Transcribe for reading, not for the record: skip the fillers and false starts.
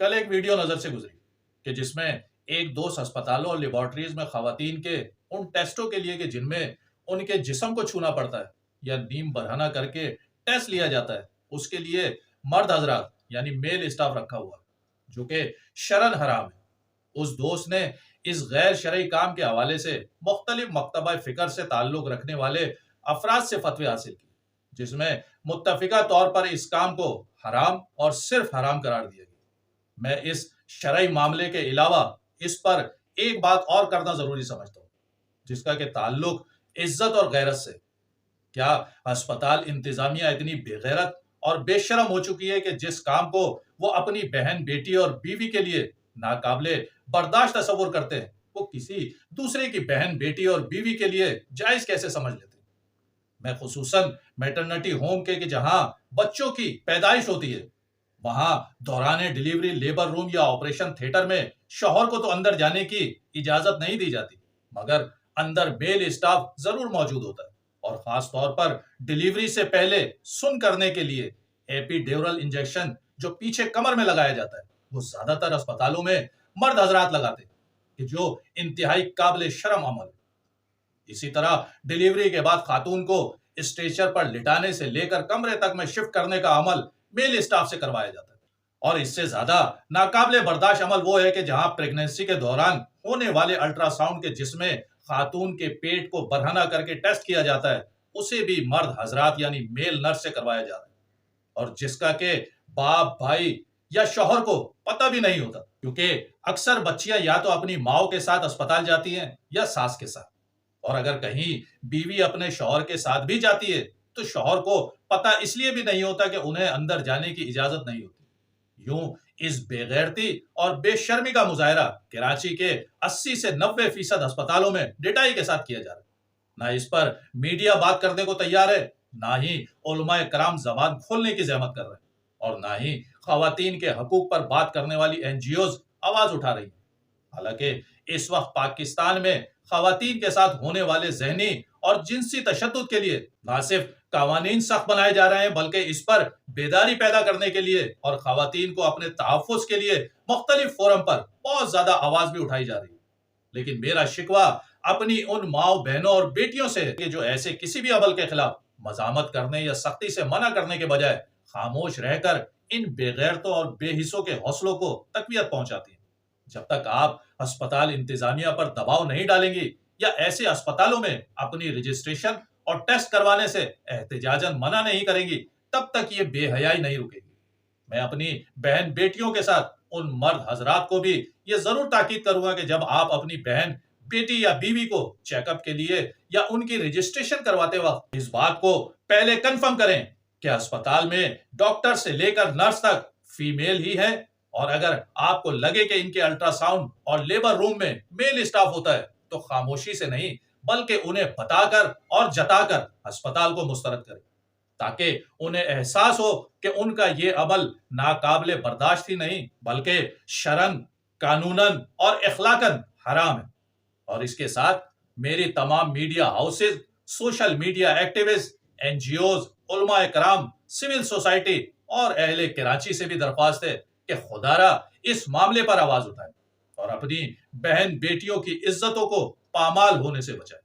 کل ایک ویڈیو نظر سے گزری کہ جس میں ایک دوست اسپتالوں اور لیبارٹریز میں خواتین کے ان ٹیسٹوں کے لیے کہ جن میں ان کے جسم کو چھونا پڑتا ہے یا نیم برہنہ کر کے ٹیسٹ لیا جاتا ہے، اس کے لیے مرد حضرات یعنی میل اسٹاف رکھا ہوا جو کہ شرعن حرام ہے۔ اس دوست نے اس غیر شرعی کام کے حوالے سے مختلف مکتبہ فکر سے تعلق رکھنے والے افراد سے فتوی حاصل کی، جس میں متفقہ طور پر اس کام کو حرام اور صرف حرام قرار دیا گیا۔ میں اس شرعی معاملے کے علاوہ اس پر ایک بات اور کرنا ضروری سمجھتا ہوں، جس کا کہ تعلق عزت اور غیرت سے۔ کیا ہسپتال انتظامیہ اتنی بے غیرت اور بے شرم ہو چکی ہے کہ جس کام کو وہ اپنی بہن، بیٹی اور بیوی کے لیے ناقابل برداشت تصور کرتے ہیں، وہ کسی دوسرے کی بہن، بیٹی اور بیوی کے لیے جائز کیسے سمجھ لیتے ہیں؟ میں خصوصاً میٹرنٹی ہوم کے کہ جہاں بچوں کی پیدائش ہوتی ہے، وہاں دوران ڈیلیوری لیبر روم یا آپریشن تھیٹر میں شوہر کو تو اندر جانے کی اجازت نہیں دی جاتی، مگر اندر میل اسٹاف ضرور موجود ہوتا ہے، اور خاص طور پر ڈیلیوری سے پہلے سن کرنے کے لیے ایپی ڈیورل انجیکشن جو پیچھے کمر میں لگایا جاتا ہے، وہ زیادہ تر اسپتالوں میں مرد حضرات لگاتے ہیں، کہ جو انتہائی قابل شرم عمل ہے۔ اسی طرح ڈیلیوری کے بعد خاتون کو اسٹریچر پر لٹانے سے لے کر کمرے تک میں شفٹ کرنے کا عمل میل اسٹاف سے کروایا جاتا ہے، اور اس سے زیادہ ناقابل برداشت عمل وہ ہے کہ جہاں پریگننسی کے دوران ہونے والے الٹرا ساؤنڈ کے جس میں خاتون کے پیٹ کو برہنہ کر کے ٹیسٹ کیا جاتا ہے، اسے بھی مرد حضرات یعنی میل نرس سے کروایا جاتا ہے، اور جس کا کہ باپ، بھائی یا شوہر کو پتہ بھی نہیں ہوتا، کیونکہ اکثر بچیاں یا تو اپنی ماؤں کے ساتھ اسپتال جاتی ہیں یا ساس کے ساتھ، اور اگر کہیں بیوی اپنے شوہر کے ساتھ بھی جاتی ہے تو شوہر کو پتہ اس لیے بھی نہیں ہوتا کہ انہیں اندر جانے کی اجازت نہیں ہوتی۔ یوں اس بے غیرتی اور بے شرمی کا مظاہرہ کراچی کے 80 سے 90% ہسپتالوں میں ڈٹائی کے ساتھ کیا جا رہا ہے۔ نہ اس پر میڈیا بات کرنے کو تیار ہے، نہ ہی علماء کرام زبان کھولنے کی زحمت کر رہے ہیں، اور نہ ہی خواتین کے حقوق پر بات کرنے والی NGOs آواز اٹھا رہی ہیں۔ حالانکہ اس وقت پاکستان میں خواتین کے ساتھ ہونے والے ذہنی اور جنسی تشدد کے لیے نہ صرف قوانین سخت بنائے جا رہے ہیں، بلکہ اس پر بیداری پیدا کرنے کے لیے اور خواتین کو اپنے تحفظ کے لیے مختلف فورم پر بہت زیادہ آواز بھی اٹھائی جا رہی ہے۔ لیکن میرا شکوہ اپنی ان ماؤں، بہنوں اور بیٹیوں سے ہے کہ جو ایسے کسی بھی عمل کے خلاف مزاحمت کرنے یا سختی سے منع کرنے کے بجائے خاموش رہ کر ان بے غیرتوں اور بے حسوں کے حوصلوں کو تقویت پہنچاتی ہیں۔ جب تک آپ ہسپتال انتظامیہ پر دباؤ نہیں ڈالیں گی یا ایسے اسپتالوں میں اپنی رجسٹریشن اور ٹیسٹ کروانے سے احتجاجاً منع نہیں کریں گی، تب تک یہ بے حیائی نہیں رکے گی۔ میں اپنی بہن بیٹیوں کے ساتھ ان مرد حضرات کو بھی یہ ضرور تاکید کروں گا کہ جب آپ اپنی بہن، بیٹی یا بیوی کو چیک اپ کے لیے یا ان کی رجسٹریشن کرواتے وقت اس بات کو پہلے کنفرم کریں کہ اسپتال میں ڈاکٹر سے لے کر نرس تک فیمیل ہی ہے، اور اگر آپ کو لگے کہ ان کے الٹرا ساؤنڈ اور لیبر روم میں میل اسٹاف ہوتا ہے تو خاموشی سے نہیں بلکہ انہیں بتا کر اور جتا کر ہسپتال کو مسترد کریں، تاکہ انہیں احساس ہو کہ ان کا یہ عمل ناقابل برداشت ہی نہیں بلکہ شرعاً، قانوناً اور اخلاقاً حرام ہے۔ اور اس کے ساتھ میری تمام media houses, social media activist, NGOs، علماء کرام، سول سوسائٹی اور اہل کراچی سے بھی درخواست ہے کہ خدا را اس معاملے پر آواز اٹھائیں اور اپنی بہن بیٹیوں کی عزتوں کو پامال ہونے سے بچائیں۔